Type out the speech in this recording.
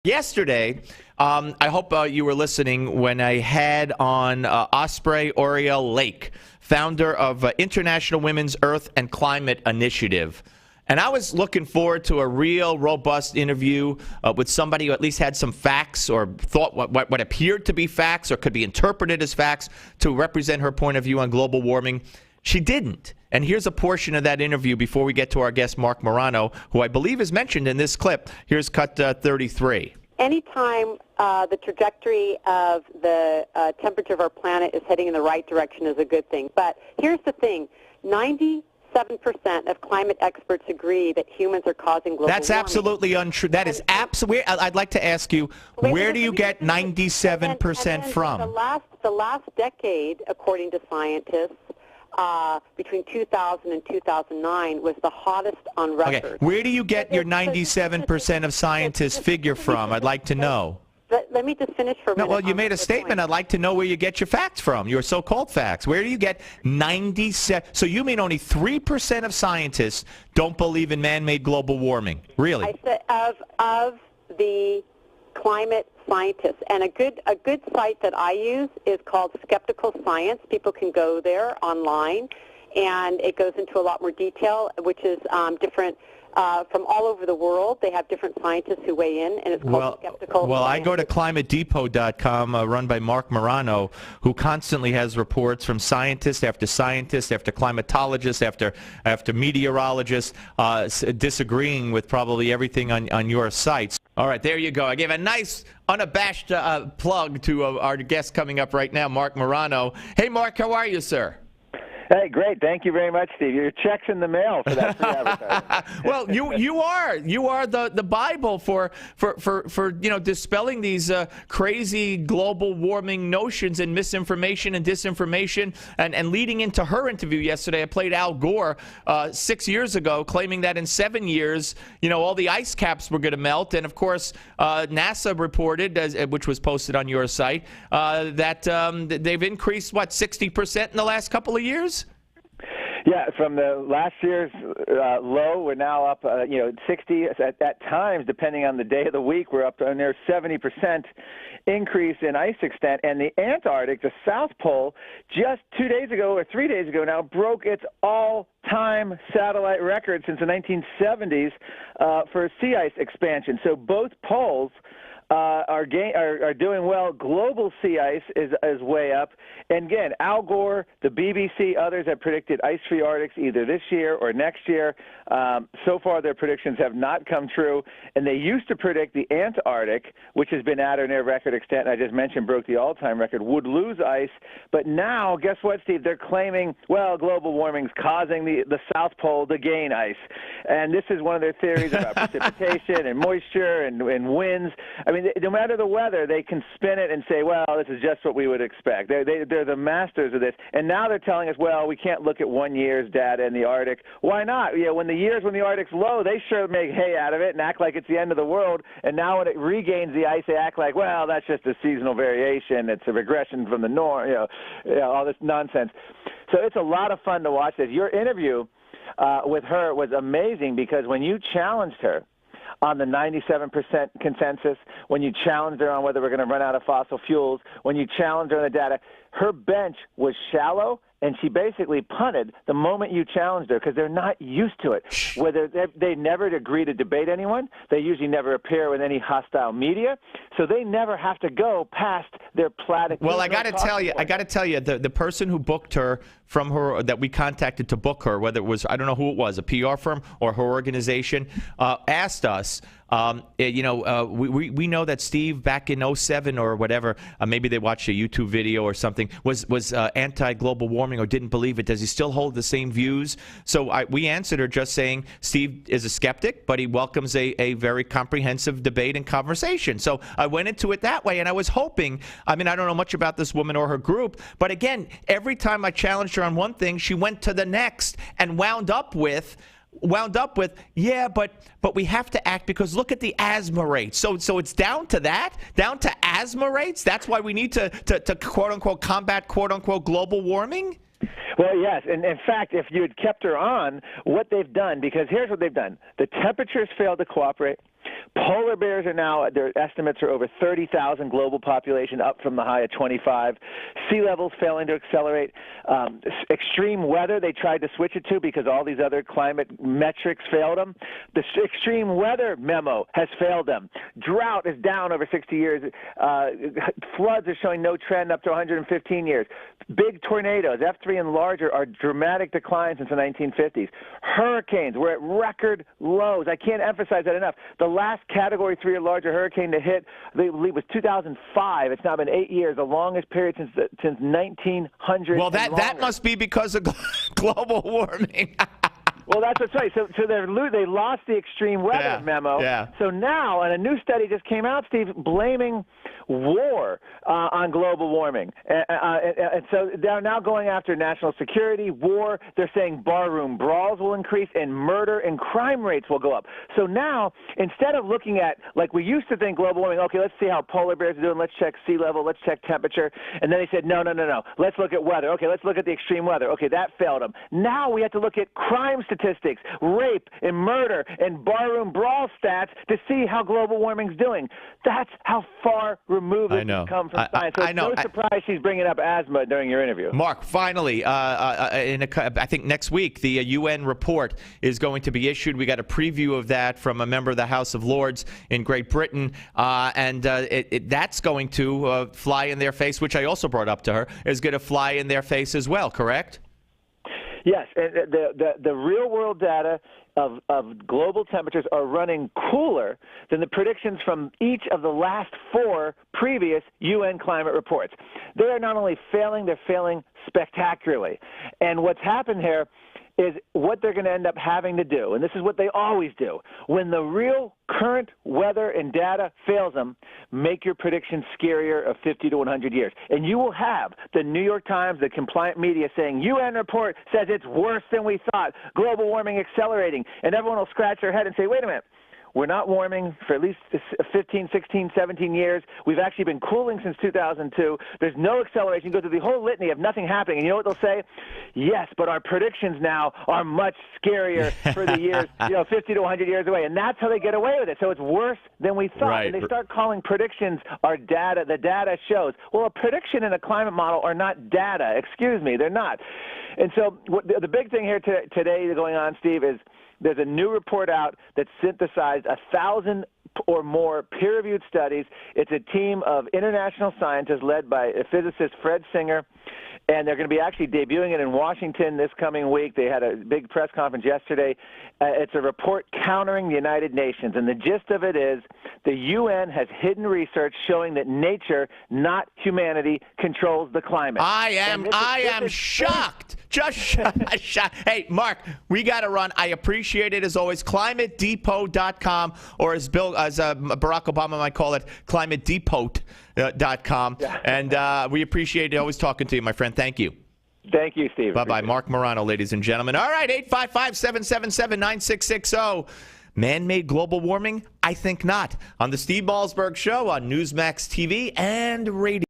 Yesterday, I hope you were listening when I had on Osprey Oriel Lake, founder of International Women's Earth and Climate Initiative. And I was looking forward to a real robust interview with somebody who at least had some facts or thought what appeared to be facts or could be interpreted as facts to represent her point of view on global warming. She didn't. And here's a portion of that interview before we get to our guest, Marc Morano, who I believe is mentioned in this clip. Here's cut 33. Anytime the trajectory of the temperature of our planet is heading in the right direction is a good thing. But here's the thing. 97% of climate experts agree that humans are causing global warming. That's absolutely untrue. That is absolutely. I'd like to ask you, where do you get 97% from? The last decade, according to scientists, between 2000 and 2009 was the hottest on record. Okay. Where do you get your 97% of scientists figure from? I'd like to know. Let me just finish for a minute. No, well, you made a statement. I'd like to know where you get your facts from, your so-called facts. Where do you get 97? So you mean only 3% of scientists don't believe in man-made global warming? Really? I said of the climate scientists, and a good site that I use is called Skeptical Science. People can go there online, and it goes into a lot more detail, which is different from all over the world. They have different scientists who weigh in, and it's called Skeptical Science. I go to climatedepot.com, run by Marc Morano, who constantly has reports from scientist after scientist, after climatologist, after meteorologist, disagreeing with probably everything on your sites. All right, there you go. I gave a nice, unabashed plug to our guest coming up right now, Marc Morano. Hey, Marc, how are you, sir? Hey, great. Thank you very much, Steve. Your check's in the mail for that free advertising. Well, you are the Bible for dispelling these crazy global warming notions and misinformation and disinformation, and leading into her interview yesterday. I played Al Gore 6 years ago, claiming that in 7 years, all the ice caps were going to melt, and of course, NASA reported, which was posted on your site, that they've increased 60% in the last couple of years. Yeah, from the last year's low, we're now up, 60 at times, depending on the day of the week. We're up to near 70% increase in ice extent. And the Antarctic, the South Pole, just 2 days ago or 3 days ago now, broke its all-time satellite record since the 1970s for sea ice expansion. So both poles are doing well. Global sea ice is way up. And again, Al Gore, the BBC, others have predicted ice-free Arctics either this year or next year. So far, their predictions have not come true. And they used to predict the Antarctic, which has been at or near record extent, I just mentioned broke the all-time record, would lose ice. But now, guess what, Steve? They're claiming, well, global warming's causing the South Pole to gain ice. And this is one of their theories about precipitation and moisture and winds. I mean, no matter the weather, they can spin it and say, well, this is just what we would expect. They're the masters of this. And now they're telling us, well, we can't look at 1 year's data in the Arctic. Why not? When the Arctic's low, they sure make hay out of it and act like it's the end of the world. And now when it regains the ice, they act like, well, that's just a seasonal variation. It's a regression from the norm, all this nonsense. So it's a lot of fun to watch this. Your interview with her was amazing because when you challenged her on the 97% consensus, when you challenged her on whether we're going to run out of fossil fuels, when you challenged her on the data, her bench was shallow, and she basically punted the moment you challenged her because they're not used to it. Whether they never agree to debate anyone, they usually never appear with any hostile media, so they never have to go past their platitudes. Well, I got to tell you, the person who booked her from her that we contacted to book her, whether it was, I don't know who it was, a PR firm or her organization, asked us. We know that Steve back in 07 or whatever, maybe they watched a YouTube video or something, was anti-global warming or didn't believe it. Does he still hold the same views? So we answered her just saying Steve is a skeptic, but he welcomes a very comprehensive debate and conversation. So I went into it that way, and I was hoping, I don't know much about this woman or her group, but again, every time I challenged her on one thing, she went to the next and wound up with, yeah, but we have to act because look at the asthma rates. So it's down to that, down to asthma rates. That's why we need to quote unquote combat quote unquote global warming. Well, yes, and in fact, if you had kept her on, what they've done, because here's what they've done: the temperatures failed to cooperate. Polar bears are now, their estimates are over 30,000 global population, up from the high of 25. Sea levels failing to accelerate. Extreme weather, they tried to switch it to because all these other climate metrics failed them. The extreme weather memo has failed them. Drought is down over 60 years. Floods are showing no trend up to 115 years. Big tornadoes, F3 and larger, are dramatic declines since the 1950s. Hurricanes, we're at record lows. I can't emphasize that enough. The last Category 3 or larger hurricane to hit, I believe, was 2005. It's now been 8 years, the longest period since 1900. Well, that must be because of global warming. Well, that's what's right. So they lost the extreme weather memo. Yeah. So now, and a new study just came out, Steve, blaming war on global warming. And so they're now going after national security, war. They're saying barroom brawls will increase and murder and crime rates will go up. So now, instead of looking at, like we used to think global warming, okay, let's see how polar bears are doing. Let's check sea level. Let's check temperature. And then they said, no. Let's look at weather. Okay, let's look at the extreme weather. Okay, that failed them. Now we have to look at crime statistics, rape and murder and barroom brawl stats to see how global warming's doing. That's how far removed it's come from science. So it's no surprise she's bringing up asthma during your interview. Mark, finally, I think next week, the UN report is going to be issued. We got a preview of that from a member of the House of Lords in Great Britain, and that's going to fly in their face, which I also brought up to her, is going to fly in their face as well, correct? Yes, and the real-world data of global temperatures are running cooler than the predictions from each of the last 4 previous UN climate reports. They are not only failing, they're failing spectacularly. And what's happened here is what they're going to end up having to do, and this is what they always do. When the real current weather and data fails them, make your predictions scarier of 50 to 100 years. And you will have the New York Times, the compliant media saying, UN report says it's worse than we thought, global warming accelerating, and everyone will scratch their head and say, wait a minute. We're not warming for at least 15, 16, 17 years. We've actually been cooling since 2002. There's no acceleration. Go through the whole litany of nothing happening. And you know what they'll say? Yes, but our predictions now are much scarier for the years, 50 to 100 years away. And that's how they get away with it. So it's worse than we thought. Right. And they start calling predictions our data. The data shows. Well, a prediction and a climate model are not data. Excuse me, they're not. And so the big thing here today going on, Steve, is there's a new report out that synthesized 1,000 or more peer-reviewed studies. It's a team of international scientists led by physicist Fred Singer, and they're going to be actually debuting it in Washington this coming week. They had a big press conference yesterday. It's a report countering the United Nations, and the gist of it is the UN has hidden research showing that nature, not humanity, controls the climate. I am shocked. Just shocked. Hey, Mark, we got to run. I appreciate it as always. ClimateDepot.com, or as Barack Obama might call it, ClimateDepot.com. And we appreciate it. Always talking to you, my friend. Thank you. Thank you, Steve. Bye-bye. Marc Morano, ladies and gentlemen. All right, 855-777-9660. Man-made global warming? I think not. On the Steve Malzberg Show on Newsmax TV and radio.